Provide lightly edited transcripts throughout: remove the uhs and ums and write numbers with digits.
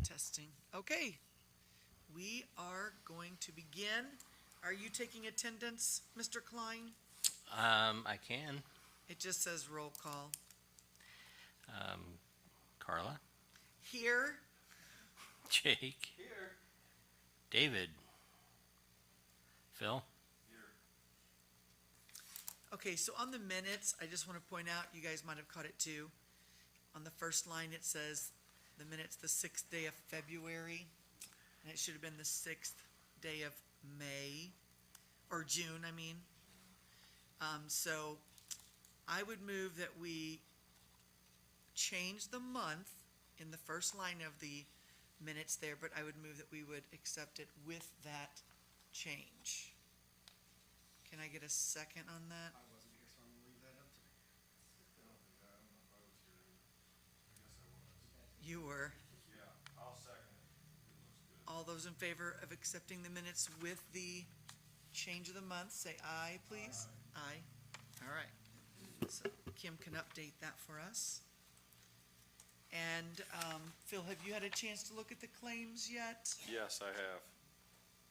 Testing. Okay, we are going to begin. Are you taking attendance, Mr. Klein? I can. It just says roll call. Um, Carla, Here. Jake, Here. David, Phil. Okay, so on the minutes, I just want to point out, you guys might have caught it too. On the first line, it says the minutes, the 6th day of February, and it should have been the 6th day of May, or June, I mean. So I would move that we change the month in the first line of the minutes there, but I would move that we would accept it with that change. Can I get a second on that? I wasn't here, so I'm gonna leave that up to me. You were. Yeah, I'll second it. It looks good. All those in favor of accepting the minutes with the change of the month, say aye, please. Aye. All right. So Kim can update that for us. And Phil, have you had a chance to look at the claims yet? Yes, I have.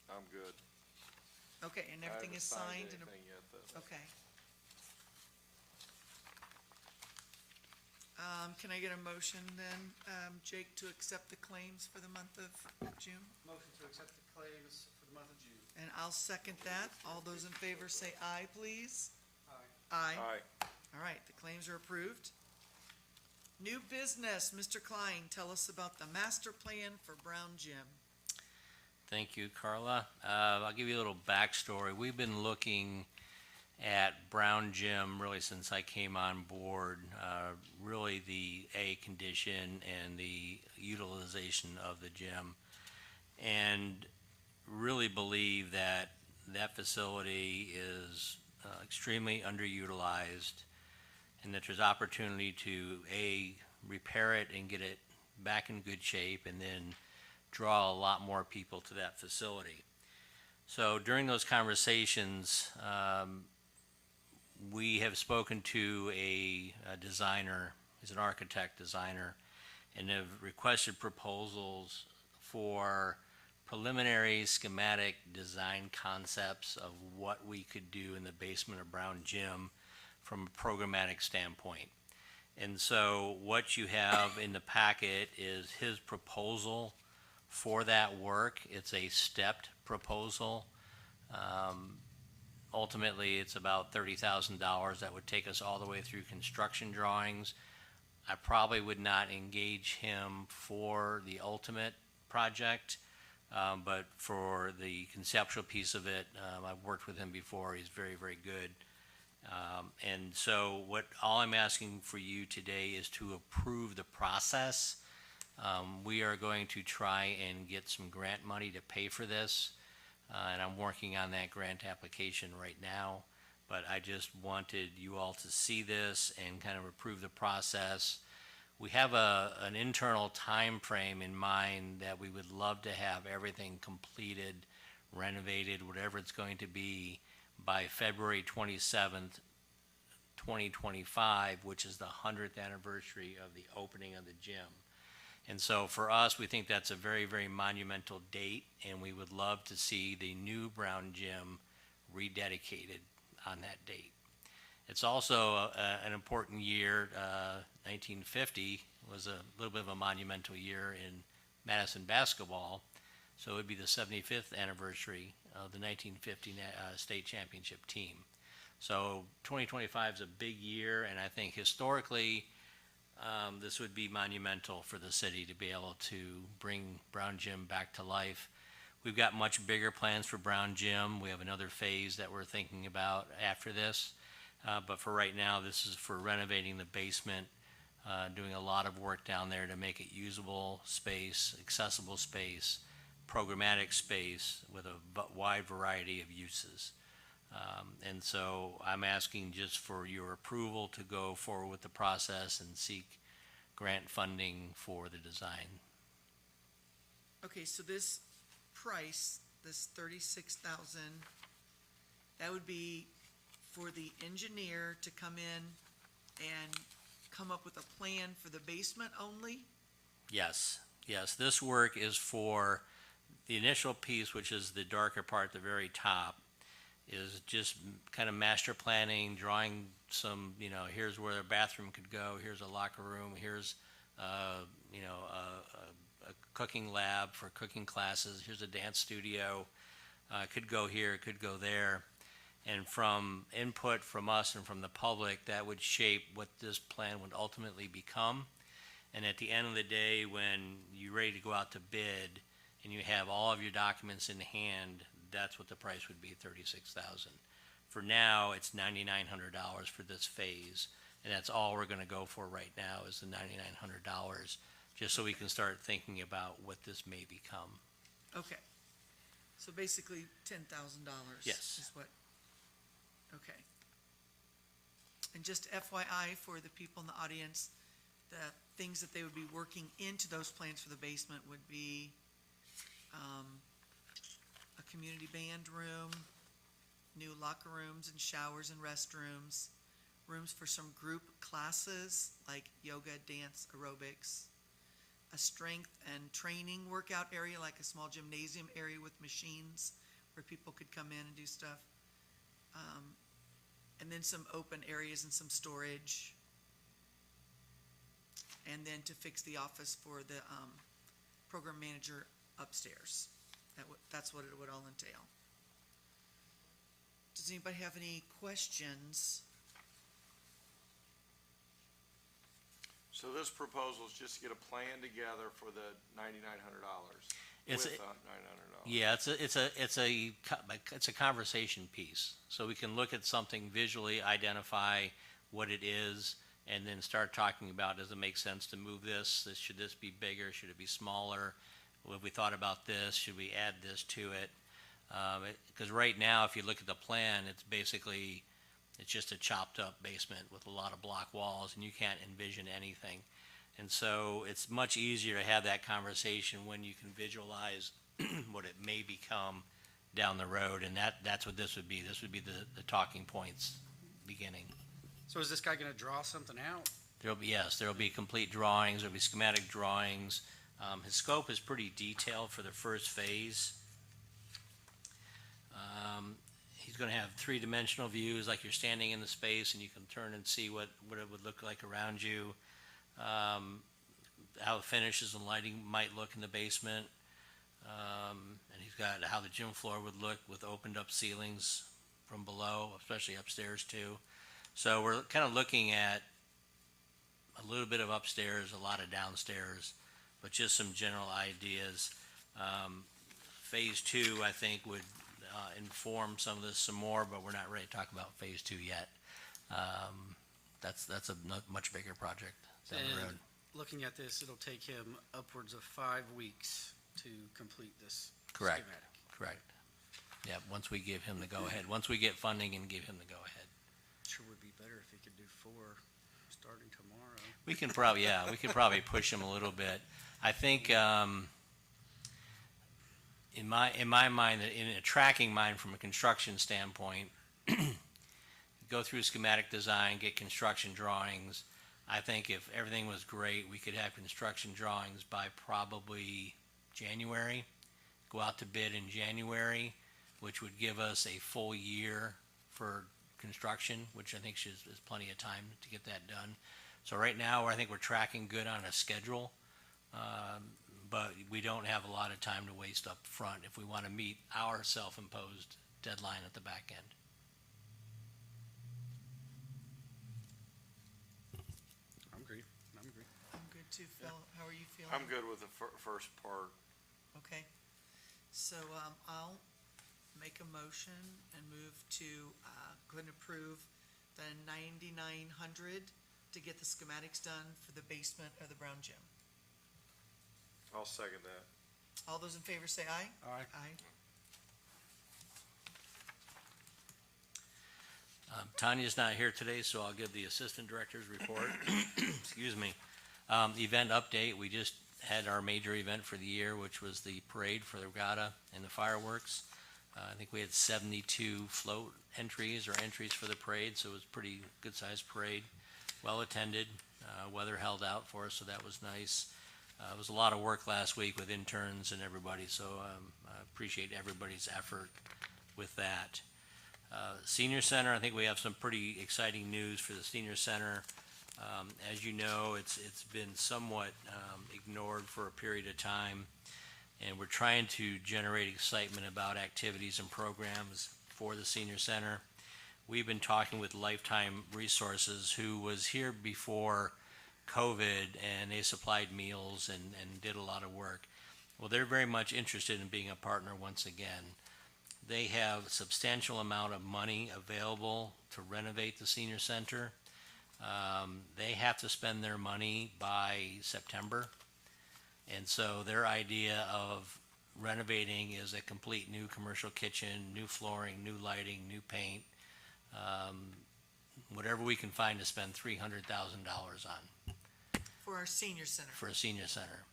I'm good. Okay, and everything is signed and, I haven't signed anything yet, though. okay. Can I get a motion then, Jake, to accept the claims for the month of June? Motion to accept the claims for the month of June. And I'll second that. All those in favor say aye, please. Aye. Aye. Aye. All right, the claims are approved. New business, Mr. Klein, tell us about the master plan for Brown Gym. Thank you, Carla. I'll give you a little backstory. We've been looking at Brown Gym really since I came on board, really the A condition and the utilization of the gym, and really believe that that facility is extremely underutilized, and that there's opportunity to A, repair it and get it back in good shape, and then draw a lot more people to that facility. So during those conversations, we have spoken to a designer, he's an architect designer, and have requested proposals for preliminary schematic design concepts of what we could do in the basement of Brown Gym from a programmatic standpoint. And so what you have in the packet is his proposal for that work. It's a stepped proposal. Ultimately, it's about $30,000 that would take us all the way through construction drawings. I probably would not engage him for the ultimate project, but for the conceptual piece of it, I've worked with him before. He's very, very good. And so all I'm asking for you today is to approve the process. We are going to try and get some grant money to pay for this, and I'm working on that grant application right now. But I just wanted you all to see this and kind of approve the process. We have an internal time frame in mind that we would love to have everything completed, renovated, whatever it's going to be, by February 27th, 2025, which is the 100th anniversary of the opening of the gym. And so for us, we think that's a very, very monumental date, and we would love to see the new Brown Gym rededicated on that date. It's also an important year. 1950 was a little bit of a monumental year in Madison basketball, so it would be the 75th anniversary of the 1950 state championship team. So 2025 is a big year, and I think historically, this would be monumental for the city to be able to bring Brown Gym back to life. We've got much bigger plans for Brown Gym. We have another phase that we're thinking about after this. But for right now, this is for renovating the basement, doing a lot of work down there to make it usable space, accessible space, programmatic space with a wide variety of uses. And so I'm asking just for your approval to go forward with the process and seek grant funding for the design. Okay, so this price, this 36,000, that would be for the engineer to come in and come up with a plan for the basement only? Yes, Yes, this work is for the initial piece, which is the darker part at the very top, is just kind of master planning, drawing some, here's where a bathroom could go, here's a locker room, here's, a cooking lab for cooking classes, here's a dance studio, could go here, could go there. And from input from us and from the public, that would shape what this plan would ultimately become. And at the end of the day, when you're ready to go out to bid and you have all of your documents in hand, that's what the price would be, $36,000. For now, it's $9,900 for this phase, and that's all we're gonna go for right now is the $9,900, just so we can start thinking about what this may become. Okay. So basically $10,000. Yes. Is what, okay. And just FYI for the people in the audience, the things that they would be working into those plans for the basement would be a community band room, new locker rooms and showers and restrooms, rooms for some group classes like yoga, dance, aerobics, a strength and training workout area like a small gymnasium area with machines where people could come in and do stuff, and then some open areas and some storage, and then to fix the office for the program manager upstairs. That's what it would all entail. Does anybody have any questions? So this proposal is just to get a plan together for the $9,900 It's with a- $900. Yeah, it's a conversation piece. So we can look at something visually, identify what it is, and then start talking about, does it make sense to move this? Should this be bigger? Should it be smaller? Have we thought about this? Should we add this to it? Because right now, if you look at the plan, it's just a chopped up basement with a lot of block walls, and you can't envision anything. And so it's much easier to have that conversation when you can visualize what it may become down the road, and that's what this would be. This would be the talking points beginning. So is this guy gonna draw something out? There'll be complete drawings, there'll be schematic drawings. His scope is pretty detailed for the first phase. He's gonna have three-dimensional views, like you're standing in the space and you can turn and see what it would look like around you. How the finishes and lighting might look in the basement. And he's got how the gym floor would look with opened up ceilings from below, especially upstairs too. So we're kind of looking at a little bit of upstairs, a lot of downstairs, but just some general ideas. Phase two, I think, would inform some of this some more, but we're not ready to talk about phase two yet. That's a much bigger project down the road. And looking at this, it'll take him upwards of 5 weeks to complete this Correct. schematic. Correct. Yeah, once we give him the go-ahead, once we get funding and give him the go-ahead. Sure would be better if he could do 4 starting tomorrow. We could probably push him a little bit. I think, in my mind, in a tracking mind from a construction standpoint, go through schematic design, get construction drawings. I think if everything was great, we could have construction drawings by probably January, go out to bid in January, which would give us a full year for construction, which I think is plenty of time to get that done. So right now, I think we're tracking good on a schedule, but we don't have a lot of time to waste up front if we want to meet our self-imposed deadline at the back end. I'm agreed. I'm good too, Phil. How are you feeling? I'm good with the first part. Okay. So, I'll make a motion and move to, go ahead and approve the 9,900 to get the schematics done for the basement of the Brown Gym. I'll second that. All those in favor say aye. Aye. Aye. Tanya's not here today, so I'll give the assistant director's report. Excuse me. Event update, we just had our major event for the year, which was the parade for the regatta and the fireworks. I think we had 72 float entries for the parade, so it was a pretty good-sized parade, well attended. Weather held out for us, so that was nice. It was a lot of work last week with interns and everybody, so I appreciate everybody's effort with that. Senior Center, I think we have some pretty exciting news for the Senior Center. As you know, it's been somewhat ignored for a period of time, and we're trying to generate excitement about activities and programs for the Senior Center. We've been talking with Lifetime Resources, who was here before COVID, and they supplied meals and did a lot of work. Well, they're very much interested in being a partner once again. They have a substantial amount of money available to renovate the senior center. They have to spend their money by September. And so their idea of renovating is a complete new commercial kitchen, new flooring, new lighting, new paint, whatever we can find to spend $300,000 on For our senior center. for a senior center.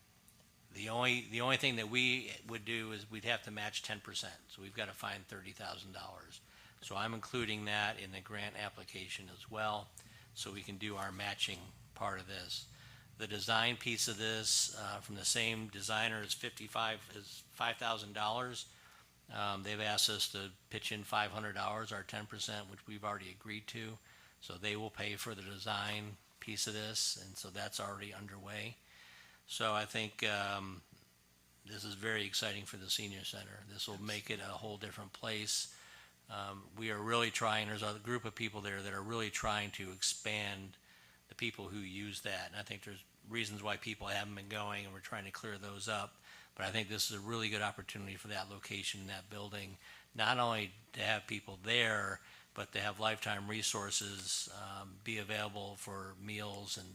The only thing that we would do is we'd have to match 10%, so we've got to find $30,000. So I'm including that in the grant application as well, so we can do our matching part of this. The design piece of this, from the same designer, is $5,000. They've asked us to pitch in $500, our 10%, which we've already agreed to. So they will pay for the design piece of this, and so that's already underway. So I think this is very exciting for the senior center. This will make it a whole different place. We are really trying, there's a group of people there that are really trying to expand the people who use that. And I think there's reasons why people haven't been going, and we're trying to clear those up. But I think this is a really good opportunity for that location, that building, not only to have people there, but to have Lifetime Resources be available for meals and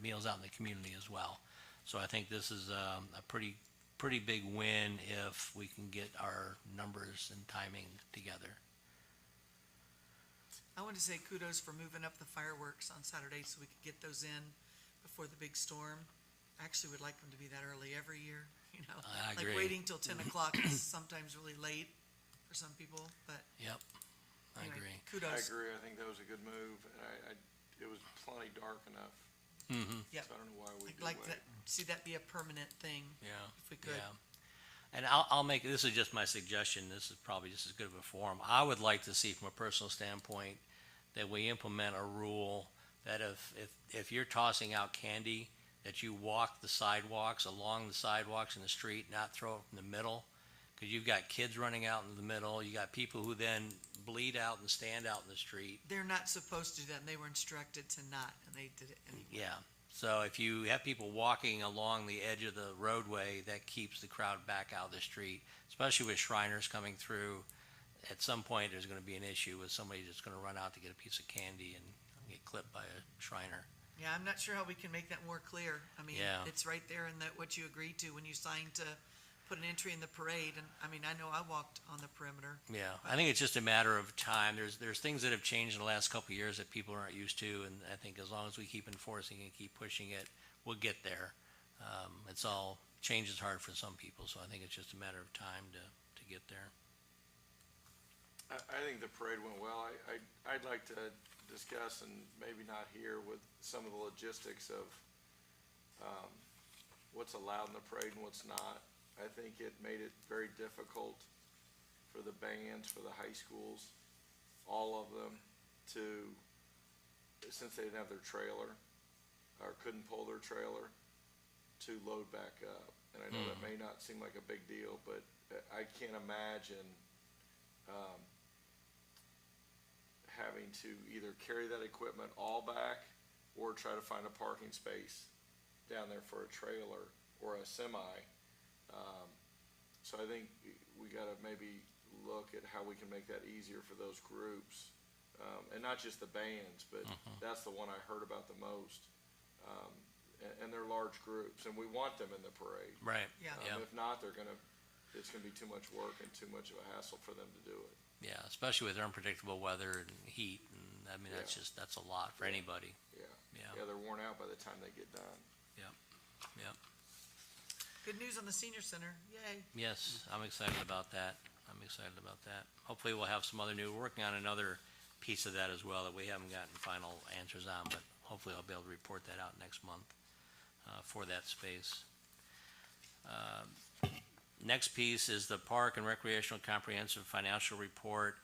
meals out in the community as well. So I think this is a pretty big win if we can get our numbers and timing together. I want to say kudos for moving up the fireworks on Saturday so we could get those in before the big storm. I actually would like them to be that early every year, you know. I Like agree. waiting till 10 o'clock is sometimes really late for some people, but Yep, I anyway, agree. I kudos. agree, I think that was a good move, and it was plenty dark enough, Mm-hmm. Yep. so I don't know why we I'd did like wait. to see that be a permanent thing Yeah. if we could. Yeah. And I'll make, this is just my suggestion, this is probably just as good of a forum. I would like to see from a personal standpoint that we implement a rule that if you're tossing out candy, that you walk the sidewalks, along the sidewalks in the street, not throw it from the middle. Because you've got kids running out in the middle, you got people who then bleed out and stand out in the street. They're not supposed to do that, and they were instructed to not, and they did it anyway. Yeah, so if you have people walking along the edge of the roadway, that keeps the crowd back out of the street, especially with Shriners coming through. At some point, there's gonna be an issue with somebody that's gonna run out to get a piece of candy and get clipped by a Shriner. Yeah, I'm not sure how we can make that more clear. I mean, Yeah. it's right there in that, what you agreed to when you signed to put an entry in the parade, and, I mean, I know I walked on the perimeter. Yeah, I think it's just a matter of time. There's things that have changed in the last couple of years that people aren't used to, and I think as long as we keep enforcing and keep pushing it, we'll get there. Change is hard for some people, so I think it's just a matter of time to get there. I think the parade went well. I'd like to discuss, and maybe not here, with some of the logistics of what's allowed in the parade and what's not. I think it made it very difficult for the bands, for the high schools, all of them, since they didn't have their trailer, or couldn't pull their trailer, to load back up. And I know that may not seem like a big deal, but I can't imagine having to either carry that equipment all back or try to find a parking space down there for a trailer or a semi. So I think we gotta maybe look at how we can make that easier for those groups. And not just the bands, but that's the one I heard about the most. And they're large groups, and we want them in the parade. Right. Yeah. Yeah. If not, it's gonna be too much work and too much of a hassle for them to do it. Yeah, especially with unpredictable weather and heat, and I mean, that's a lot for anybody. Yeah. Yeah. Yeah, they're worn out by the time they get done. Yep. Good news on the senior center, yay. Yes, I'm excited about that. Hopefully we'll have some other we're working on another piece of that as well that we haven't gotten final answers on, but hopefully I'll be able to report that out next month, for that space. Next piece is the Park and Recreational Comprehensive Financial Report.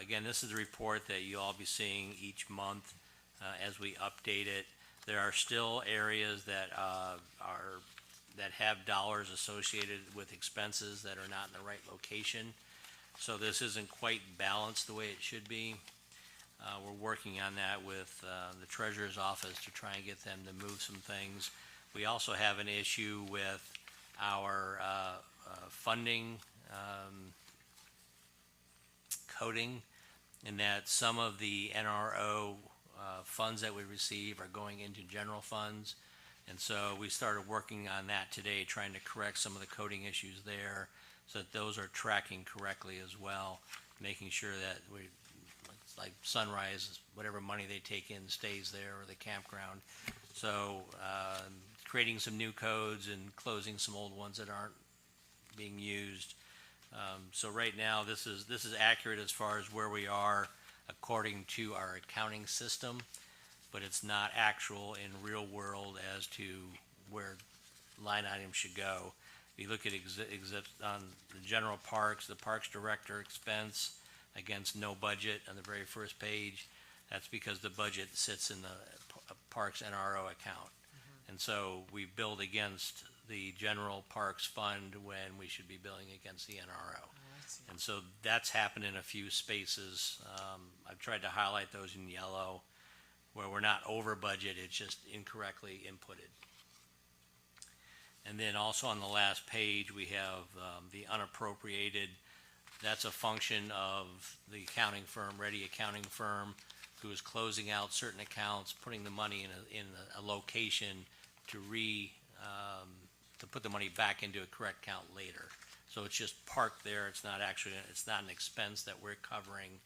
Again, this is a report that you'll all be seeing each month as we update it. There are still areas that that have dollars associated with expenses that are not in the right location. So this isn't quite balanced the way it should be. We're working on that with the treasurer's office to try and get them to move some things. We also have an issue with our funding coding, in that some of the NRO funds that we receive are going into general funds. And so we started working on that today, trying to correct some of the coding issues there so that those are tracking correctly as well, making sure that we, like Sunrise, whatever money they take in stays there, or the campground. So creating some new codes and closing some old ones that aren't being used. So right now, this is accurate as far as where we are according to our accounting system, but it's not actual in real world as to where line items should go. If you look at exhibit on the general parks, the parks director expense against no budget on the very first page, that's because the budget sits in the parks NRO account. And so we build against the general parks fund when we should be billing against the NRO. And so that's happened in a few spaces. I've tried to highlight those in yellow, where we're not over budget, it's just incorrectly inputted. And then also on the last page, we have the unappropriated. That's a function of the accounting firm, Ready Accounting Firm, who is closing out certain accounts, putting the money in a location to put the money back into a correct count later. So it's just parked there. It's not an expense that we're covering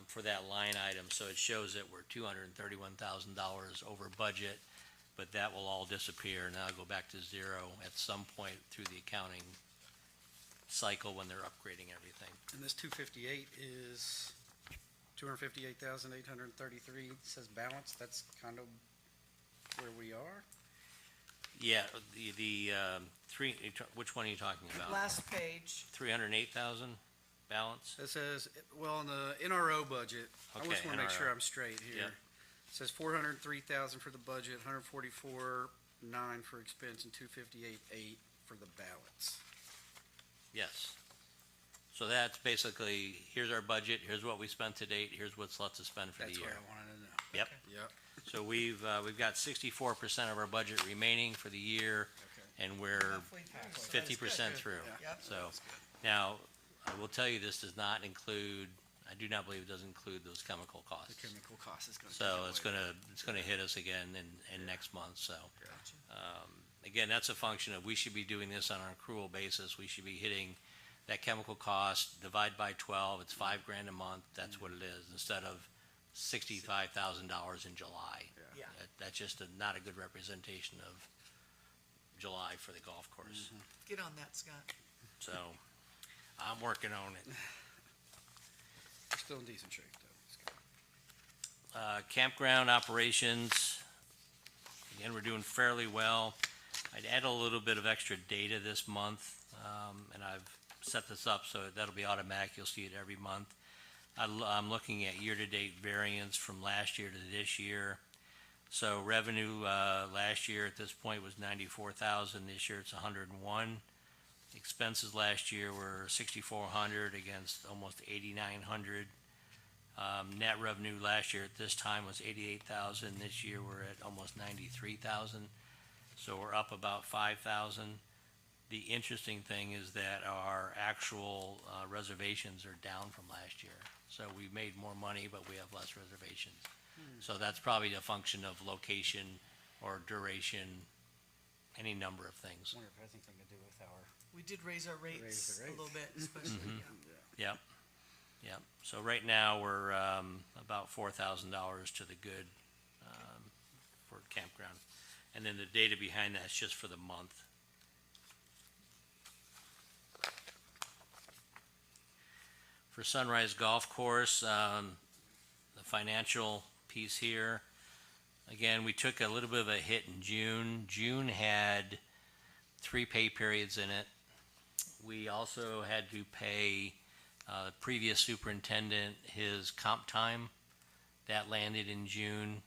for that line item. So it shows that we're $231,000 over budget, but that will all disappear and that'll go back to zero at some point through the accounting cycle when they're upgrading everything. And this 258 is 258,833, says balance. That's kind of where we are. Yeah, which one are you talking about? Last page. 308,000 balance? It says, well, on the NRO budget, I Okay, just want to make NRO. sure I'm straight here. Yep. It says 403,000 for the budget, 144,900 for expense, and 258,800 for the balance. Yes. So that's basically, here's our budget, here's what we spent to date, here's what's left to spend for the That's year. what I wanted to know. Yep. Yep. So we've got 64% of our budget remaining for the year, Okay. and we're Halfway through. 50% through. Yep. So, now, I will tell you, this does not include, I do not believe it does include those chemical The costs. chemical cost is going to. So it's gonna hit us again in next month, so. Again, that's a function of, we should be doing this on an accrual basis. We should be hitting that chemical cost, divide by 12, it's $5,000 a month, that's what it is, instead of $65,000 in July. Yeah. That's just not a good representation of July for the golf course. Get on that, Scott. So, I'm working on it. We're still in decent shape, though. Campground operations, again, we're doing fairly well. I'd add a little bit of extra data this month, and I've set this up so that'll be automatic. You'll see it every month. I'm looking at year-to-date variance from last year to this year. So revenue last year at this point was 94,000. This year it's 101. Expenses last year were 6,400 against almost 8,900. Net revenue last year at this time was 88,000. This year we're at almost 93,000. So we're up about 5,000. The interesting thing is that our actual reservations are down from last year. So we made more money, but we have less reservations. So that's probably a function of location or duration, any number of I things. wonder if it has anything to do with our. We did raise our rates Raise the a little rates. bit, especially, yeah. Yep, yep. So right now, we're about $4,000 to the good for campground. And then the data behind that's just for the month. For Sunrise Golf Course, the financial piece here, again, we took a little bit of a hit in June. June had 3 pay periods in it. We also had to pay the previous superintendent his comp time. That landed in June.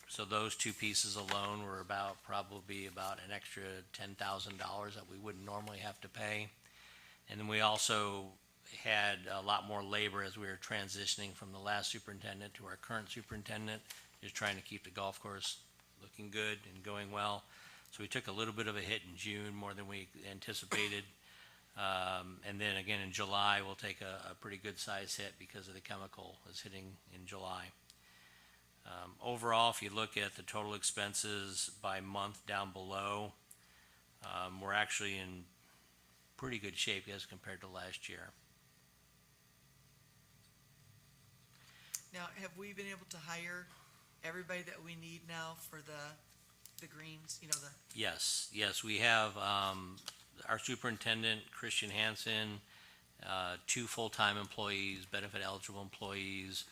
So those two pieces alone were probably about an extra $10,000 that we wouldn't normally have to pay. And then we also had a lot more labor as we were transitioning from the last superintendent to our current superintendent, just trying to keep the golf course looking good and going well. So we took a little bit of a hit in June, more than we anticipated. And then again in July, we'll take a pretty good size hit because of the chemical is hitting in July. Overall, if you look at the total expenses by month down below, we're actually in pretty good shape as compared to last year. Now, have we been able to hire everybody that we need now for the greens, you know, the, Yes, we have our superintendent, Christian Hansen, 2 full-time employees, benefit eligible employees.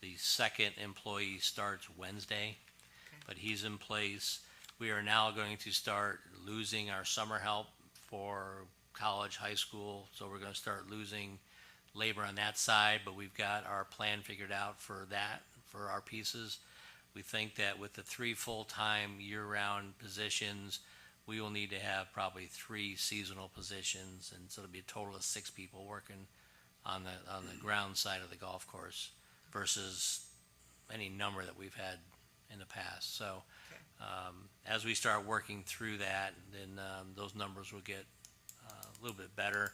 The second employee starts Wednesday, but he's in place. We are now going to start losing our summer help for college, high school, so we're going to start losing labor on that side, but we've got our plan figured out for that, for our pieces. We think that with the 3 full-time year-round positions, we will need to have probably 3 seasonal positions, and so it'll be a total of 6 people working on the ground side of the golf course versus any number that we've had in the past. So as we start working through that, then those numbers will get a little bit better.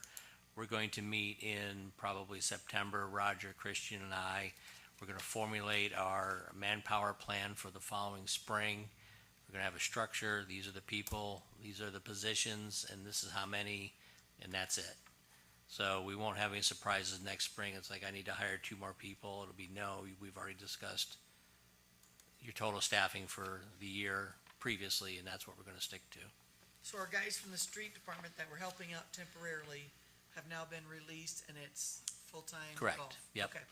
We're going to meet in probably September, Roger, Christian, and I. We're going to formulate our manpower plan for the following spring. We're going to have a structure. These are the people, these are the positions, and this is how many, and that's it. So we won't have any surprises next spring. It's like I need to hire 2 more people. It'll be no, we've already discussed your total staffing for the year previously, and that's what we're going to stick to. so our guys from the street department that were helping out temporarily have now been released and it's full-time Correct. golf? Yep. Okay.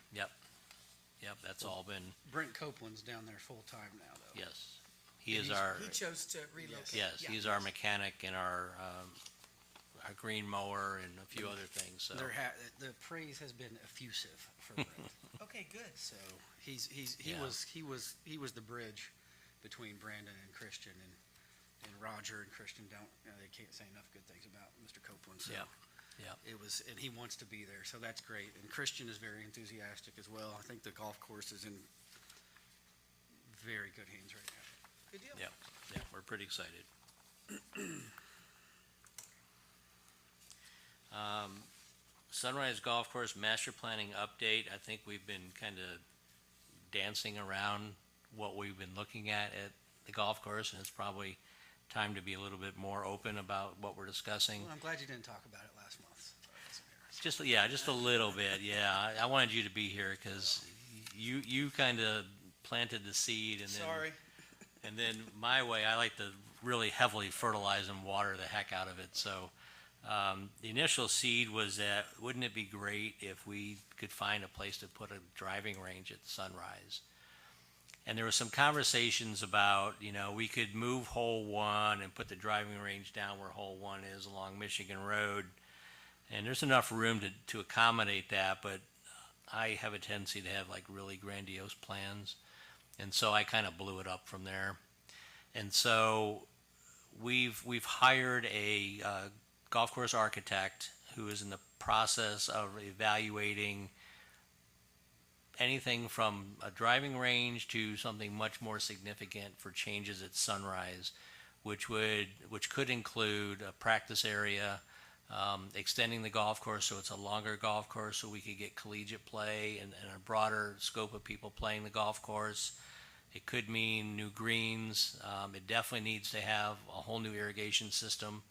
Yep, that's all been, Brent Copeland's down there full-time now, though. yes. He And is he's- our, He chose to relocate. yes, Yeah. he's our mechanic and our green mower and a few other things, so. The praise has been effusive for Brent. Okay, good. So he Yeah. was the bridge between Brandon and Christian, and Roger and Christian they can't say enough good things about Mr. Copeland. So Yeah. and he wants to be there, so that's great. And Christian is very enthusiastic as well. I think the golf course is in very good hands right now. Good deal. Yeah, we're pretty excited. Sunrise Golf Course Master Planning Update. I think we've been kind of dancing around what we've been looking at the golf course, and it's probably time to be a little bit more open about what we're discussing. Well, I'm glad you didn't talk about it last month. Just a little bit, yeah. I wanted you to be here because you kind of planted the seed, and then Sorry. and then my way, I like to really heavily fertilize and water the heck out of it. So the initial seed was that wouldn't it be great if we could find a place to put a driving range at Sunrise? And there was some conversations about, we could move hole 1 and put the driving range down where hole 1 is along Michigan Road. And there's enough room to accommodate that, but I have a tendency to have like really grandiose plans. And so I kind of blew it up from there. And so we've hired a golf course architect who is in the process of evaluating anything from a driving range to something much more significant for changes at Sunrise, which could include a practice area, extending the golf course so it's a longer golf course so we could get collegiate play and a broader scope of people playing the golf course. It could mean new greens. It definitely needs to have a whole new irrigation system.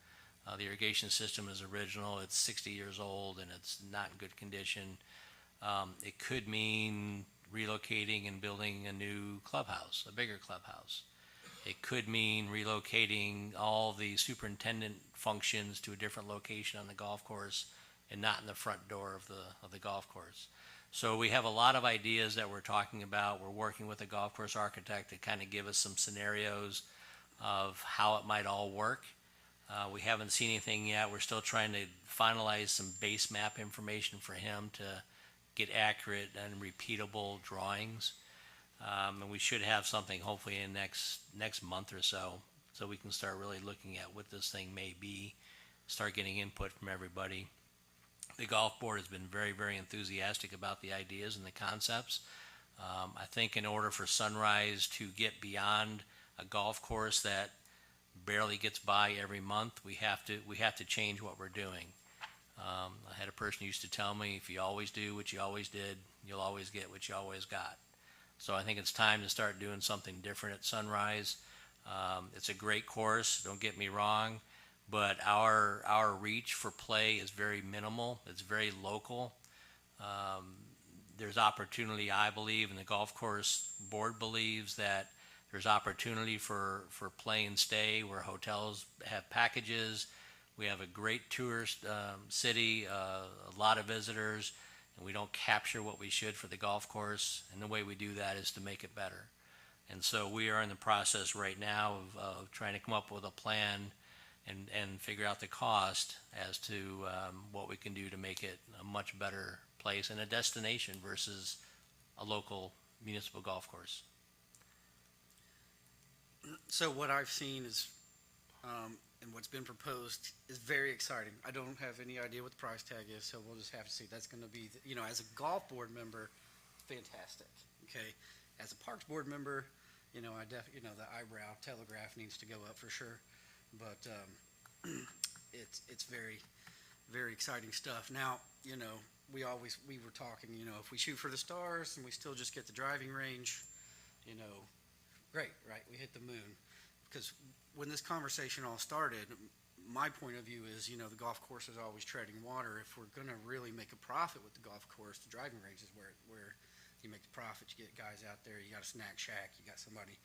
The irrigation system is original. It's 60 years old and it's not in good condition. It could mean relocating and building a new clubhouse, a bigger clubhouse. It could mean relocating all the superintendent functions to a different location on the golf course and not in the front door of the golf course. So we have a lot of ideas that we're talking about. We're working with a golf course architect to kind of give us some scenarios of how it might all work. We haven't seen anything yet. We're still trying to finalize some base map information for him to get accurate and repeatable drawings. And we should have something hopefully in next month or so we can start really looking at what this thing may be, start getting input from everybody. The golf board has been very, very enthusiastic about the ideas and the concepts. I think in order for Sunrise to get beyond a golf course that barely gets by every month, we have to change what we're doing. I had a person who used to tell me, if you always do what you always did, you'll always get what you always got. So I think it's time to start doing something different at Sunrise. It's a great course, don't get me wrong, but our reach for play is very minimal. It's very local. There's opportunity, I believe, and the golf course board believes that there's opportunity for play and stay where hotels have packages. We have a great tourist city, a lot of visitors, and we don't capture what we should for the golf course. And the way we do that is to make it better. And so we are in the process right now of trying to come up with a plan and figure out the cost as to what we can do to make it a much better place and a destination versus a local municipal golf course. So what I've seen is, and what's been proposed is very exciting. I don't have any idea what the price tag is, so we'll just have to see. That's going to be, as a golf board member, fantastic. Okay, as a parks board member, the eyebrow telegraph needs to go up for sure. But it's very, very exciting stuff. Now, we were talking, if we shoot for the stars and we still just get the driving range, great, right? We hit the moon. Because when this conversation all started, my point of view is, the golf course is always treading water. If we're going to really make a profit with the golf course, the driving range is where you make the profit. You get guys out there. You got a snack shack. You got somebody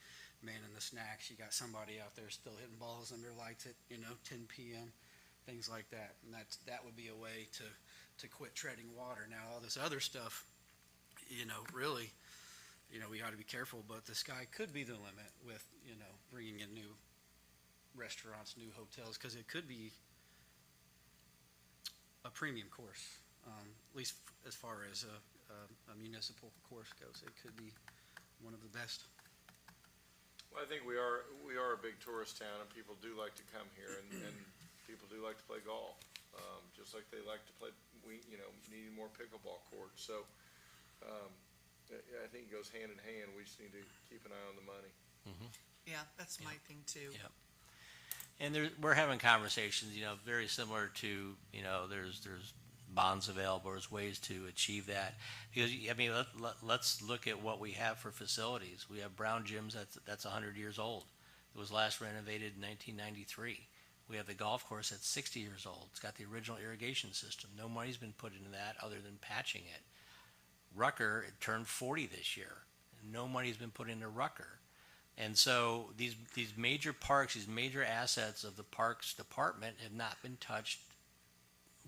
manning the snacks. You got somebody out there still hitting balls under lights at 10 p.m. Things like that. And that would be a way to quit treading water. Now all this other stuff, really, we ought to be careful. But the sky could be the limit with bringing in new restaurants, new hotels, because it could be a premium course. At least as far as a municipal course goes, it could be one of the best. Well, I think we are a big tourist town, and people do like to come here, and people do like to play golf, just like they like to play, needing more pickleball courts. So I think it goes hand in hand. We just need to keep an eye on the money. Yeah, that's my thing too. Yeah. And we're having conversations, very similar to, there's bonds available, there's ways to achieve that. Because, let's look at what we have for facilities. We have Brown Gyms that's 100 years old. It was last renovated in 1993. We have the golf course that's 60 years old. It's got the original irrigation system. No money's been put into that other than patching it. Rucker, it turned 40 this year. No money's been put into Rucker. And so these major parks, these major assets of the Parks Department have not been touched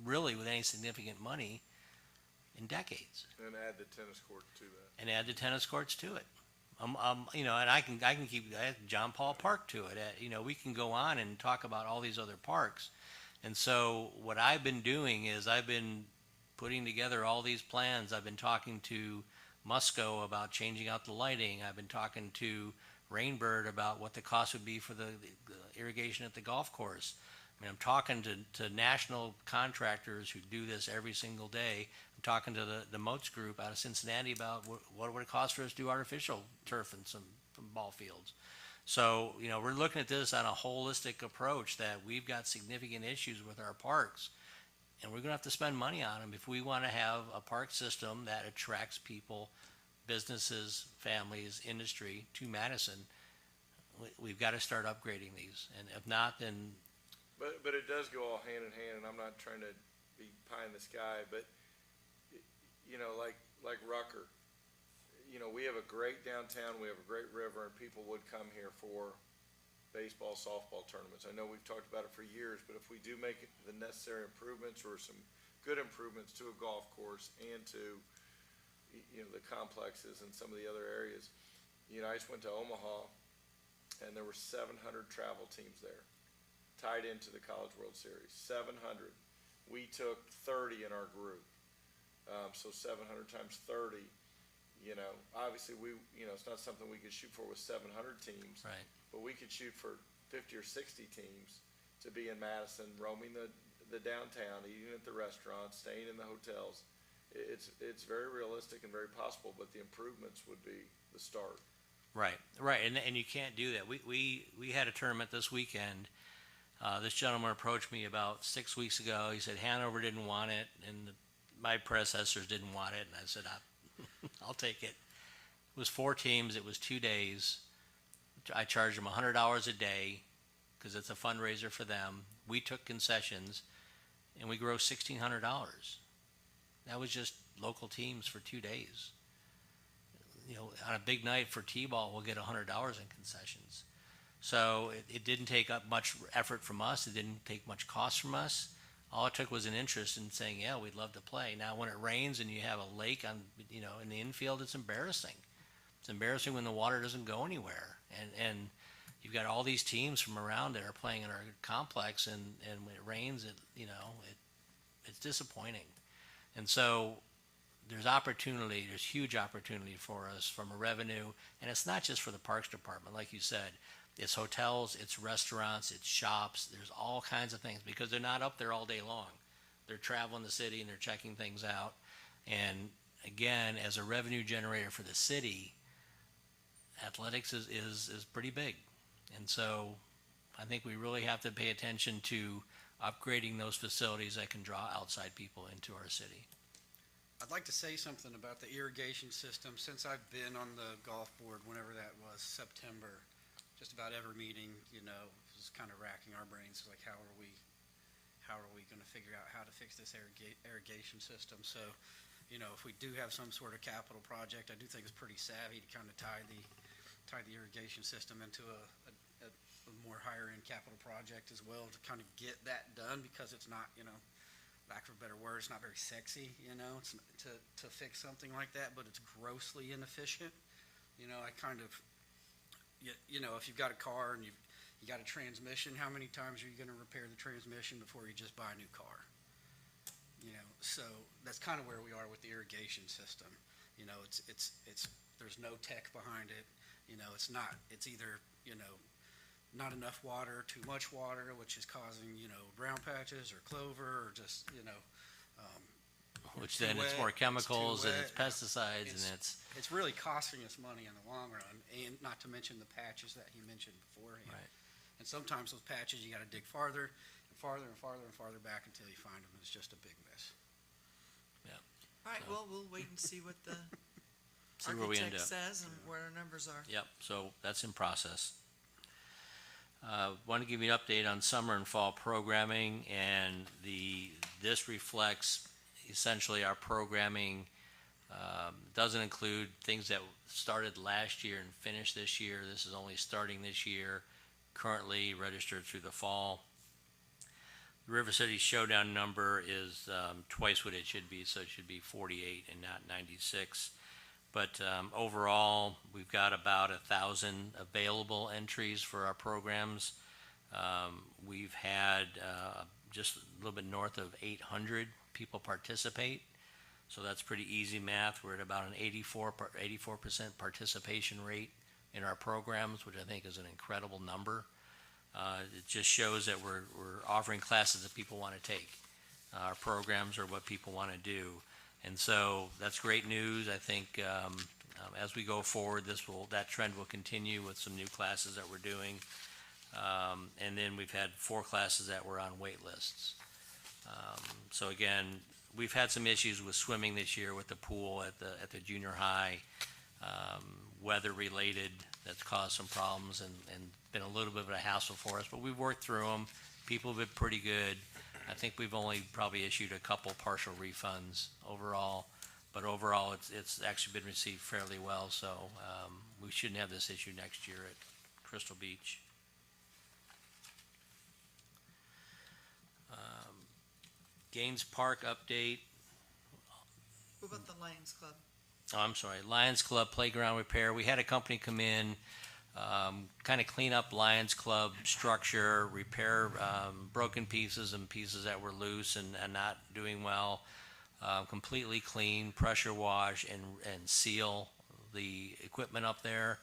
really with any significant money in decades. And add the tennis court to that. And add the tennis courts to it. And I can keep add John Paul Park to it. We can go on and talk about all these other parks. And so what I've been doing is I've been putting together all these plans. I've been talking to Musco about changing out the lighting. I've been talking to Rainbird about what the cost would be for the irrigation at the golf course. I'm talking to national contractors who do this every single day. I'm talking to the Moats group out of Cincinnati about what would it cost for us to do artificial turf and some ball fields. So, we're looking at this on a holistic approach that we've got significant issues with our parks, and we're going to have to spend money on them if we want to have a park system that attracts people, businesses, families, industry to Madison. We've got to start upgrading these, and if not, then. But it does go all hand in hand, and I'm not trying to be pie in the sky, but like Rucker, we have a great downtown, we have a great river, and people would come here for baseball, softball tournaments. I know we've talked about it for years, but if we do make the necessary improvements or some good improvements to a golf course and to the complexes and some of the other areas. I just went to Omaha, and there were 700 travel teams there. tied into the College World Series. 700. We took 30 in our group. So 700 times 30, obviously it's not something we could shoot for with 700 teams. Right. But we could shoot for 50 or 60 teams to be in Madison, roaming the downtown, eating at the restaurants, staying in the hotels. It's very realistic and very possible, but the improvements would be the start. Right, and you can't do that. We had a tournament this weekend. This gentleman approached me about 6 weeks ago. He said Hanover didn't want it, and my predecessors didn't want it, and I said, I'll take it. It was 4 teams. It was 2 days. I charged them $100 a day because it's a fundraiser for them. We took concessions, and we grossed $1,600. That was just local teams for 2 days. On a big night for T-ball, we'll get $100 in concessions. So it didn't take up much effort from us. It didn't take much cost from us. All it took was an interest in saying, yeah, we'd love to play. Now, when it rains and you have a lake in the infield, it's embarrassing. It's embarrassing when the water doesn't go anywhere. And you've got all these teams from around that are playing in our complex, and when it rains, it's disappointing. And so there's huge opportunity for us from a revenue, and it's not just for the Parks Department, like you said. It's hotels, it's restaurants, it's shops. There's all kinds of things because they're not up there all day long. They're traveling the city and they're checking things out. And again, as a revenue generator for the city, athletics is pretty big. And so I think we really have to pay attention to upgrading those facilities that can draw outside people into our city. I'd like to say something about the irrigation system. Since I've been on the golf board, whenever that was, September, just about every meeting, was kind of racking our brains, like how are we going to figure out how to fix this irrigation system? So, if we do have some sort of capital project, I do think it's pretty savvy to kind of tie the irrigation system into a more higher end capital project as well, to kind of get that done, because it's not, lack of a better word, it's not very sexy, it's to fix something like that, but it's grossly inefficient. I kind of, if you've got a car and you got a transmission, how many times are you going to repair the transmission before you just buy a new car? So that's kind of where we are with the irrigation system. It's there's no tech behind it. It's either, not enough water, too much water, which is causing, brown patches or clover, or just, Which too then it's wet, more it's too chemicals and wet. it's pesticides and it's It's really costing us money in the long run, and not to mention the patches that he mentioned beforehand. right. And sometimes those patches, you gotta dig farther and farther and farther and farther back until you find them, and it's just a big mess. All right, well, we'll wait and see what the See where we end architect up. says and where our numbers are. Yep, so that's in process. Want to give you an update on summer and fall programming, and this reflects essentially our programming. Doesn't include things that started last year and finished this year. This is only starting this year, currently registered through the fall. The River City Showdown number is twice what it should be, so it should be 48 and not 96. But overall, we've got about 1,000 available entries for our programs. We've had just a little bit north of 800 people participate. So that's pretty easy math. We're at about an 84% participation rate in our programs, which I think is an incredible number. It just shows that we're offering classes that people want to take. Our programs are what people want to do. And so that's great news. I think as we go forward, that trend will continue with some new classes that we're doing. And then we've had 4 classes that were on wait lists. So again, we've had some issues with swimming this year with the pool at the junior high, weather related, that's caused some problems and been a little bit of a hassle for us, but we've worked through them. People have been pretty good. I think we've only probably issued a couple partial refunds overall, but overall it's actually been received fairly well, so we shouldn't have this issue next year at Crystal Beach. Gaines Park update. What about the Lions Club? Oh, I'm sorry, Lions Club playground repair. We had a company come in kind of clean up Lions Club structure, repair broken pieces and pieces that were loose and not doing well, completely clean, pressure wash, and seal the equipment up there.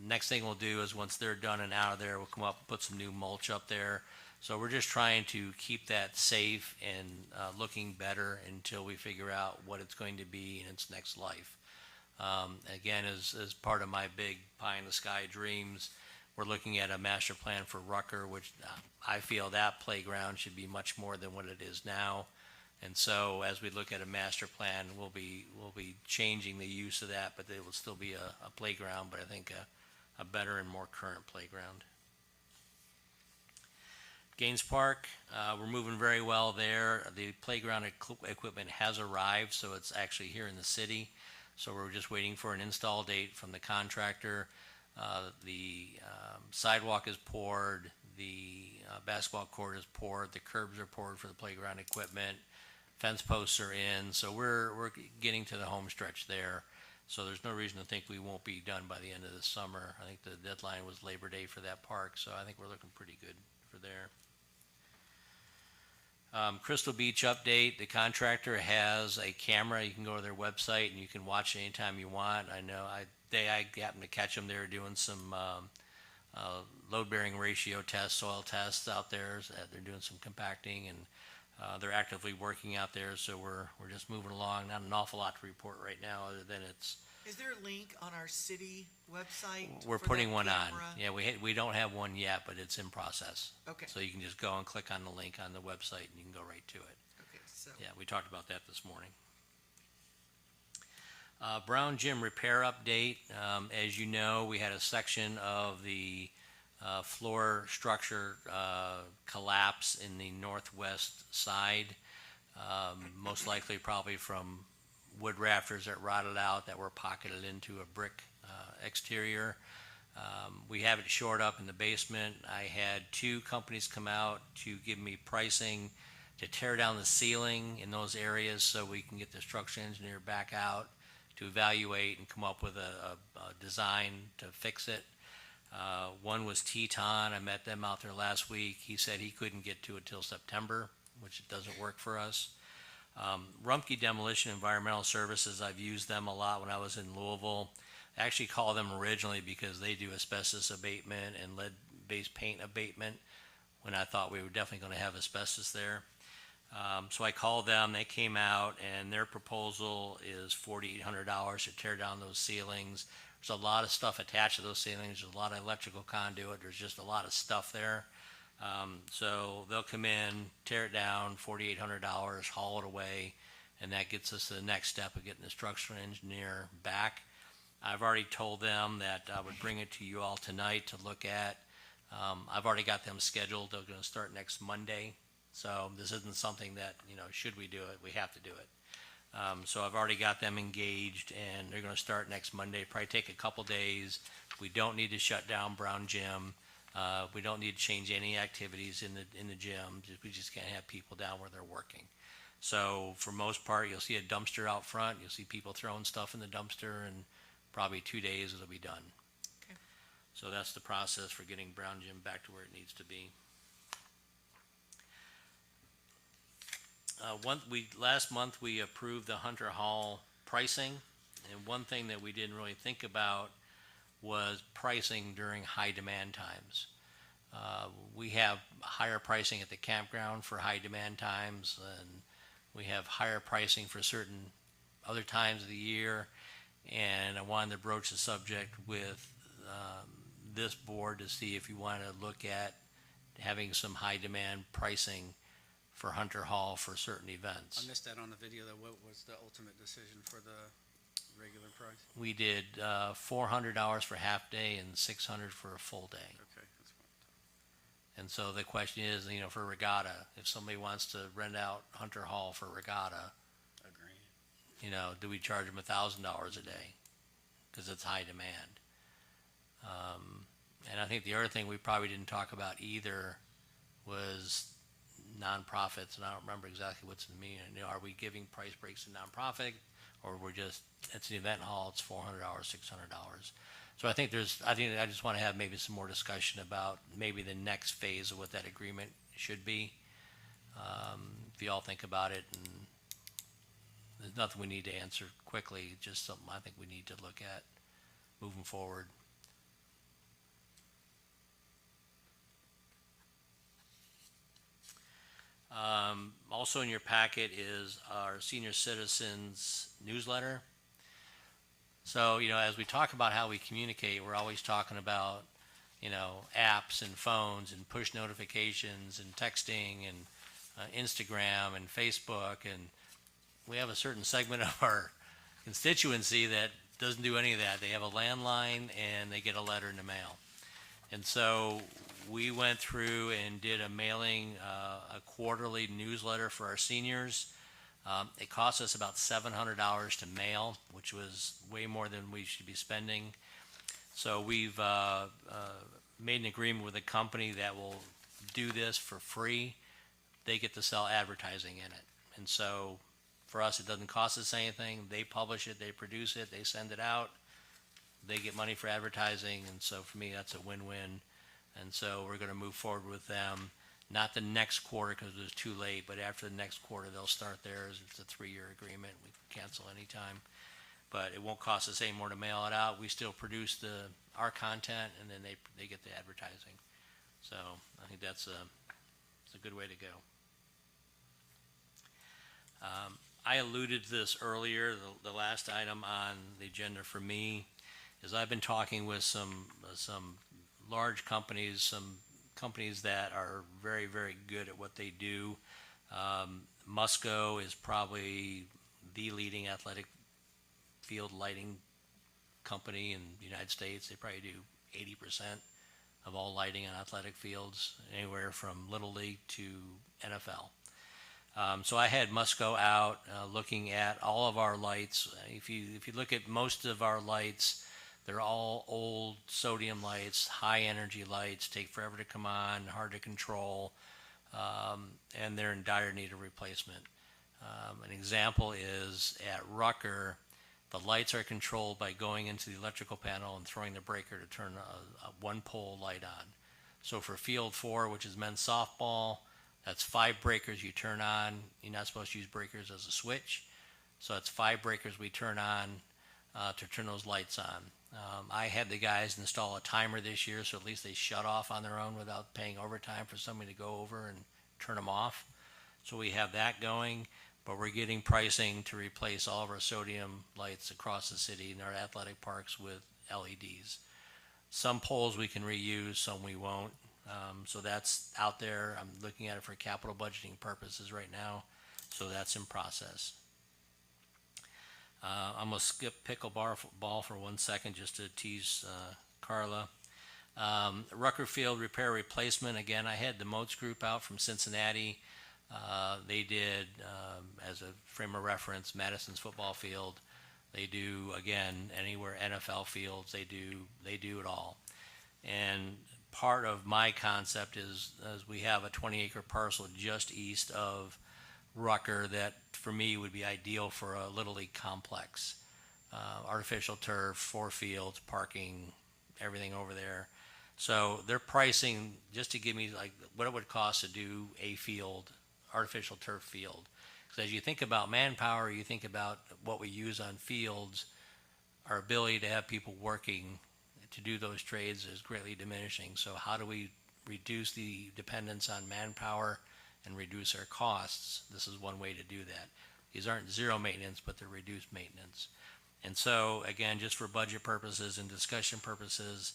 Next thing we'll do is once they're done and out of there, we'll come up and put some new mulch up there. So we're just trying to keep that safe and looking better until we figure out what it's going to be in its next life. Again, as part of my big pie in the sky dreams, we're looking at a master plan for Rucker, which I feel that playground should be much more than what it is now. And so as we look at a master plan, we'll be changing the use of that, but it will still be a playground, but I think a better and more current playground. Gaines Park, we're moving very well there. The playground equipment has arrived, so it's actually here in the city. So we're just waiting for an install date from the contractor. The sidewalk is poured, the basketball court is poured, the curbs are poured for the playground equipment, fence posts are in, so we're getting to the home stretch there. So there's no reason to think we won't be done by the end of the summer. I think the deadline was Labor Day for that park, so I think we're looking pretty good for there. Crystal Beach update, the contractor has a camera. You can go to their website and you can watch it anytime you want. I know I happened to catch them. They were doing some load-bearing ratio tests, soil tests out there. So they're doing some compacting and they're actively working out there. So we're just moving along. Not an awful lot to report right now other than it's. Is there a link on our city website? We're for putting that one camera? on. Yeah, we don't have one yet, but it's in process. Okay, So you can just go and click on the link on the website and you can go right to it. okay, so, Yeah, we talked about that this morning. Brown Gym repair update. As you know, we had a section of the floor structure collapse in the northwest side. Most likely probably from wood rafters that rotted out that were pocketed into a brick exterior. We have it shored up in the basement. I had 2 companies come out to give me pricing to tear down the ceiling in those areas so we can get the structural engineer back out to evaluate and come up with a design to fix it. One was Teton. I met them out there last week. He said he couldn't get to it till September, which it doesn't work for us. Rumpke Demolition Environmental Services, I've used them a lot when I was in Louisville. I actually called them originally because they do asbestos abatement and lead-based paint abatement when I thought we were definitely going to have asbestos there. So I called them, they came out, and their proposal is $4,800 to tear down those ceilings. There's a lot of stuff attached to those ceilings. There's a lot of electrical conduit. There's just a lot of stuff there. So they'll come in, tear it down, $4,800, haul it away, and that gets us to the next step of getting the structural engineer back. I've already told them that I would bring it to you all tonight to look at. I've already got them scheduled. They're going to start next Monday. So this isn't something that, should we do it, we have to do it. So I've already got them engaged, and they're going to start next Monday. Probably take a couple days. We don't need to shut down Brown Gym. We don't need to change any activities in the gym. We just can't have people down where they're working. So for most part, you'll see a dumpster out front. You'll see people throwing stuff in the dumpster, and probably 2 days it'll be done. Okay. So that's the process for getting Brown Gym back to where it needs to be. Last month we approved the Hunter Hall pricing, and one thing that we didn't really think about was pricing during high demand times. We have higher pricing at the campground for high demand times, and we have higher pricing for certain other times of the year. And I wanted to broach the subject with this board to see if you want to look at having some high demand pricing for Hunter Hall for certain events. I missed that on the video, though. What was the ultimate decision for the regular price? We did $400 for half day and $600 for a full day. Okay, that's fine. And so the question is, for regatta, if somebody wants to rent out Hunter Hall for regatta, Agree. do we charge them $1,000 a day? Because it's high demand. And I think the other thing we probably didn't talk about either was nonprofits, and I don't remember exactly what's in the meeting. Are we giving price breaks to nonprofit, or we're just, it's an event hall, it's $400, $600. So I think I just want to have maybe some more discussion about maybe the next phase of what that agreement should be. If you all think about it, and there's nothing we need to answer quickly, just something I think we need to look at moving forward. Also in your packet is our senior citizens newsletter. So, as we talk about how we communicate, we're always talking about, apps and phones and push notifications and texting and Instagram and Facebook. And we have a certain segment of our constituency that doesn't do any of that. They have a landline and they get a letter in the mail. And so we went through and did a mailing, a quarterly newsletter for our seniors. It cost us about $700 to mail, which was way more than we should be spending. So we've made an agreement with a company that will do this for free. They get to sell advertising in it. And so for us, it doesn't cost us anything. They publish it, they produce it, they send it out. They get money for advertising, and so for me, that's a win-win. And so we're going to move forward with them, not the next quarter because it was too late, but after the next quarter, they'll start theirs. It's a 3-year agreement. We can cancel anytime. But it won't cost us any more to mail it out. We still produce our content, and then they get the advertising. So I think it's a good way to go. I alluded to this earlier, the last item on the agenda for me is I've been talking with some large companies, some companies that are very, very good at what they do. Musco is probably the leading athletic field lighting company in the United States. They probably do 80% of all lighting in athletic fields, anywhere from Little League to NFL. So I had Musco out looking at all of our lights. If you look at most of our lights, they're all old sodium lights, high energy lights, take forever to come on, hard to control, and they're in dire need of replacement. An example is at Rucker, the lights are controlled by going into the electrical panel and throwing the breaker to turn a one pole light on. So for Field 4, which is men's softball, that's 5 breakers you turn on. You're not supposed to use breakers as a switch. So that's 5 breakers we turn on to turn those lights on. I had the guys install a timer this year, so at least they shut off on their own without paying overtime for somebody to go over and turn them off. So we have that going, but we're getting pricing to replace all of our sodium lights across the city in our athletic parks with LEDs. Some poles we can reuse, some we won't. So that's out there. I'm looking at it for capital budgeting purposes right now, so that's in process. I'm going to skip pickleball for 1 second just to tease Carla. Rucker Field repair replacement. Again, I had the Moats group out from Cincinnati. They did, as a frame of reference, Madison's football field. They do, again, anywhere NFL fields. They do it all. And part of my concept is we have a 20-acre parcel just east of Rucker that for me would be ideal for a Little League complex. Artificial turf, 4 fields, parking, everything over there. So they're pricing just to give me like what it would cost to do a field, artificial turf field. Because as you think about manpower, you think about what we use on fields, our ability to have people working to do those trades is greatly diminishing. So how do we reduce the dependence on manpower and reduce our costs? This is one way to do that. These aren't zero maintenance, but they're reduced maintenance. And so, again, just for budget purposes and discussion purposes,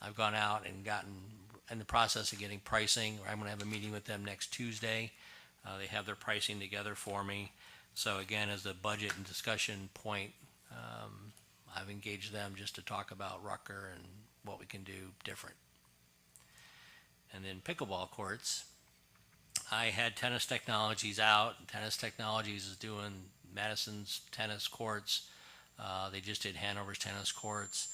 I've gone out and gotten in the process of getting pricing. I'm going to have a meeting with them next Tuesday. They have their pricing together for me. So, again, as a budget and discussion point, I've engaged them just to talk about Rucker and what we can do different. And then pickleball courts. I had Tennis Technologies out. Tennis Technologies is doing Madison's tennis courts. They just did Hanover's tennis courts.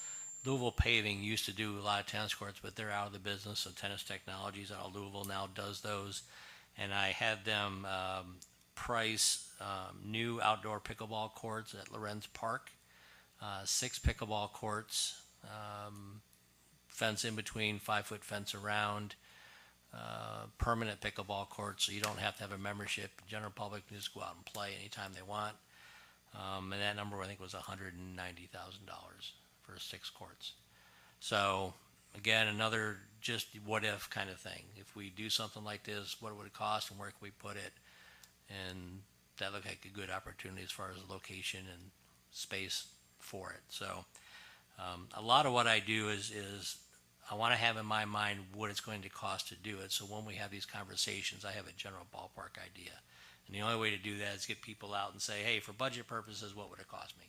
Louisville Paving used to do a lot of tennis courts, but they're out of the business. So Tennis Technologies out of Louisville now does those. And I had them price new outdoor pickleball courts at Lorenz Park. 6 pickleball courts fence in between, 5-foot fence around, permanent pickleball courts, so you don't have to have a membership. General public can just go out and play anytime they want. And that number, I think, was $190,000 for 6 courts. So, again, another just what-if kind of thing. If we do something like this, what would it cost and where can we put it? And that looked like a good opportunity as far as location and space for it. So, a lot of what I do is I want to have in my mind what it's going to cost to do it. So when we have these conversations, I have a general ballpark idea. And the only way to do that is get people out and say, hey, for budget purposes, what would it cost me?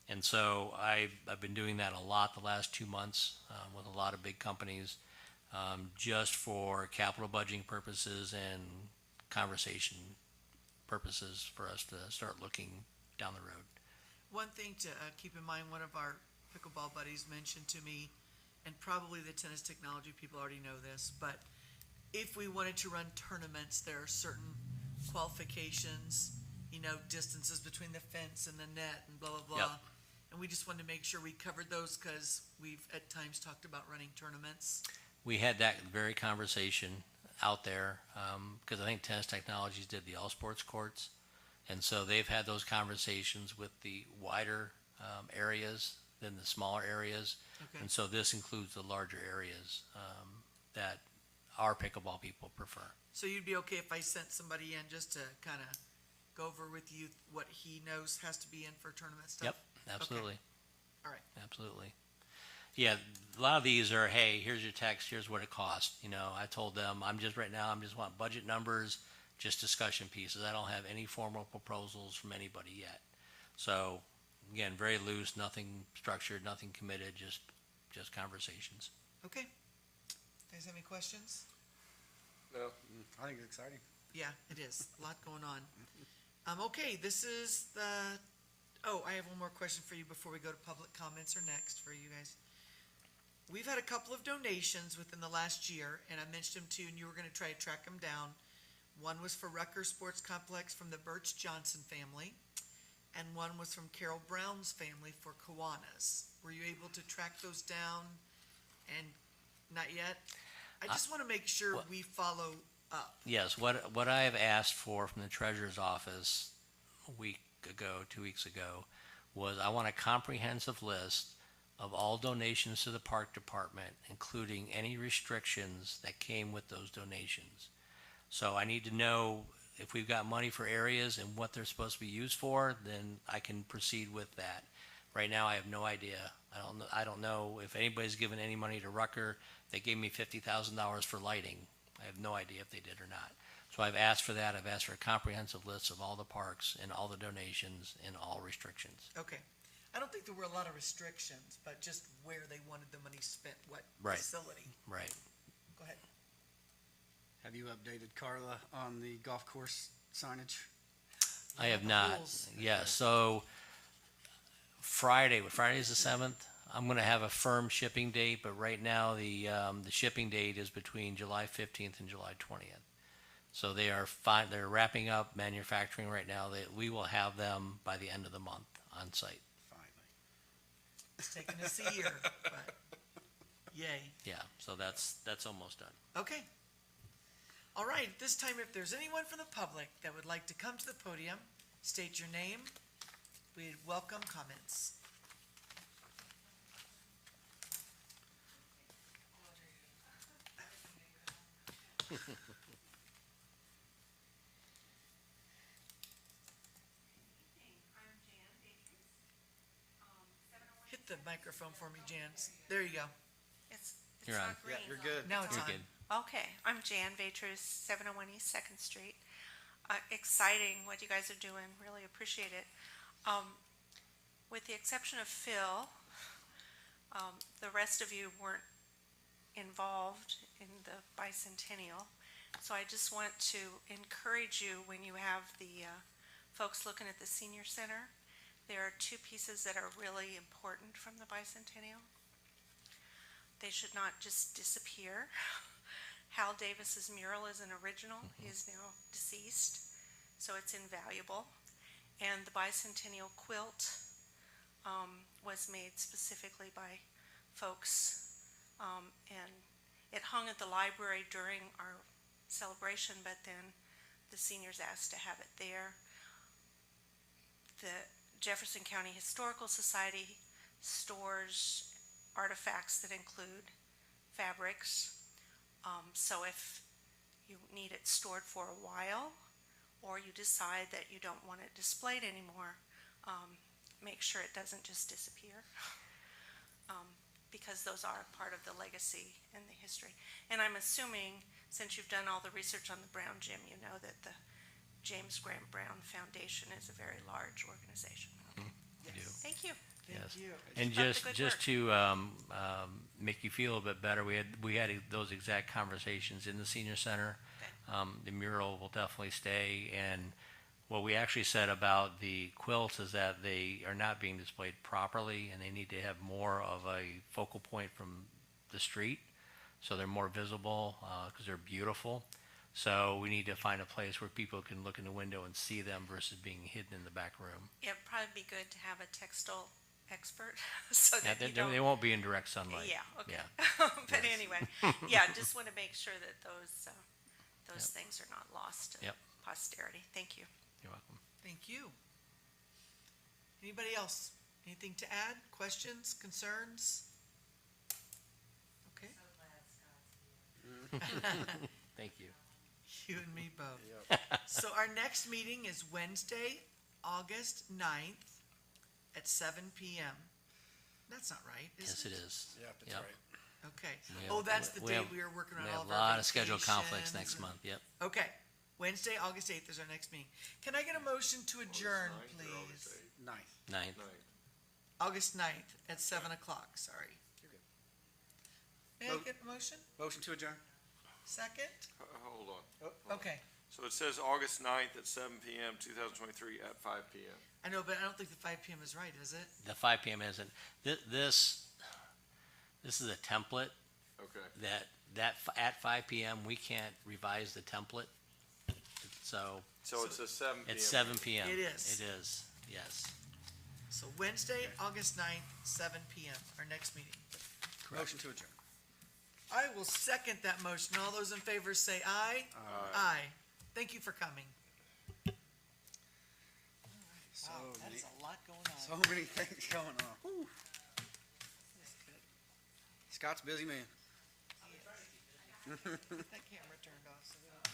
And so I've been doing that a lot the last 2 months with a lot of big companies, just for capital budgeting purposes and conversation purposes for us to start looking down the road. One thing to keep in mind, one of our pickleball buddies mentioned to me, and probably the tennis technology people already know this, but if we wanted to run tournaments, there are certain qualifications, distances between the fence and the net and blah, blah, blah. Yep. And we just wanted to make sure we covered those because we've at times talked about running tournaments. We had that very conversation out there because I think Tennis Technologies did the all sports courts. And so they've had those conversations with the wider areas than the smaller areas. Okay. And so this includes the larger areas that our pickleball people prefer. So you'd be okay if I sent somebody in just to kind of go over with you what he knows has to be in for tournament stuff? Yep, absolutely. All right. Absolutely. Yeah, a lot of these are, hey, here's your text, here's what it costs. I told them, I'm just want budget numbers, just discussion pieces. I don't have any formal proposals from anybody yet. So, again, very loose, nothing structured, nothing committed, just conversations. Okay. You guys have any questions? No, I think it's exciting. Yeah, it is. A lot going on. Okay, this is I have one more question for you before we go to public comments or next for you guys. We've had a couple of donations within the last year, and I mentioned them to you, and you were going to try to track them down. One was for Rucker Sports Complex from the Birch Johnson family, and one was from Carol Brown's family for Kiwanis. Were you able to track those down? And not yet? I just want to make sure we follow up. Yes, what I have asked for from the treasurer's office a week ago, 2 weeks ago, was I want a comprehensive list of all donations to the park department, including any restrictions that came with those donations. So I need to know if we've got money for areas and what they're supposed to be used for, then I can proceed with that. Right now, I have no idea. I don't know if anybody's given any money to Rucker. They gave me $50,000 for lighting. I have no idea if they did or not. So I've asked for that. I've asked for a comprehensive list of all the parks and all the donations and all restrictions. Okay. I don't think there were a lot of restrictions, but just where they wanted the money spent, what Right. facility. Right. Go ahead. Have you updated Carla on the golf course signage? I have the not. rules. Yeah, so Friday is the 7th. I'm going to have a firm shipping date, but right now the shipping date is between July 15th and July 20th. So they are fine. They're wrapping up manufacturing right now. We will have them by the end of the month on site. Finally. It's taken us a year, but yay. Yeah, so that's almost done. Okay. All right, at this time, if there's anyone from the public that would like to come to the podium, state your name. We'd welcome comments. Hit the microphone for me, Jan. There you go. It's You're on. not green. Yeah, you're good. Now it's You're on. good. Okay, I'm Jan Vatrus, 701 East Second Street. Exciting what you guys are doing, really appreciate it. With the exception of Phil, the rest of you weren't involved in the bicentennial. So I just want to encourage you when you have the folks looking at the senior center, there are two pieces that are really important from the bicentennial. They should not just disappear. Hal Davis's mural is an original. He is now deceased, so it's invaluable. And the bicentennial quilt was made specifically by folks. And it hung at the library during our celebration, but then the seniors asked to have it there. The Jefferson County Historical Society stores artifacts that include fabrics. So if you need it stored for a while, or you decide that you don't want it displayed anymore, make sure it doesn't just disappear. Because those are part of the legacy and the history. And I'm assuming, since you've done all the research on the Brown Gym, you know that the James Grant Brown Foundation is a very large organization. We do. Thank you. Yes. Thank you. And Keep up the good just work. to make you feel a bit better, we had those exact conversations in the senior center. The mural will definitely stay, and what we actually said about the quilts is that they are not being displayed properly, and they need to have more of a focal point from the street, so they're more visible, because they're beautiful. So we need to find a place where people can look in the window and see them versus being hidden in the back room. It'd probably be good to have a textile expert, so Yeah, that you they don't. won't be in direct sunlight. Yeah, okay. Yeah. But anyway, yeah, just want to make sure that those things are not lost to Yep. posterity. Thank you. You're welcome. Thank you. Anybody else? Anything to add? Questions, concerns? Okay, Thank you. you and me both. So our next meeting is Wednesday, August 9th at 7 PM. That's not right, Yes, is it it? is. Yeah, that's Yep. right. Okay. We Oh, have- that's the we day have- we are working on We all have of a our lot of scheduled conflicts vacations next and- month, yep. Okay, Wednesday, August 8th is our next meeting. Can I get a motion to adjourn, August 9th or August please? 8th? Ninth. 9th. 9th. August 9th at 7 o'clock, sorry. You're good. May I Vote. get a motion? Motion to adjourn? Second? Hold on. Okay. So it says August 9th at 7 PM, 2023 at 5 PM. I know, but I don't think the 5 PM is right, is it? The 5 PM isn't, this is a template Okay. at 5 PM, we can't revise the template. So So it's a 7 PM. it's 7 PM. It is. It is, yes. So Wednesday, August 9th, 7 PM, our next meeting. Motion to adjourn. I will second that motion. All those in favor say aye. Aye. Thank you for coming. So Wow, that many- is a lot going on. So many things going on. Scott's a busy man. Get that camera turned off so we don't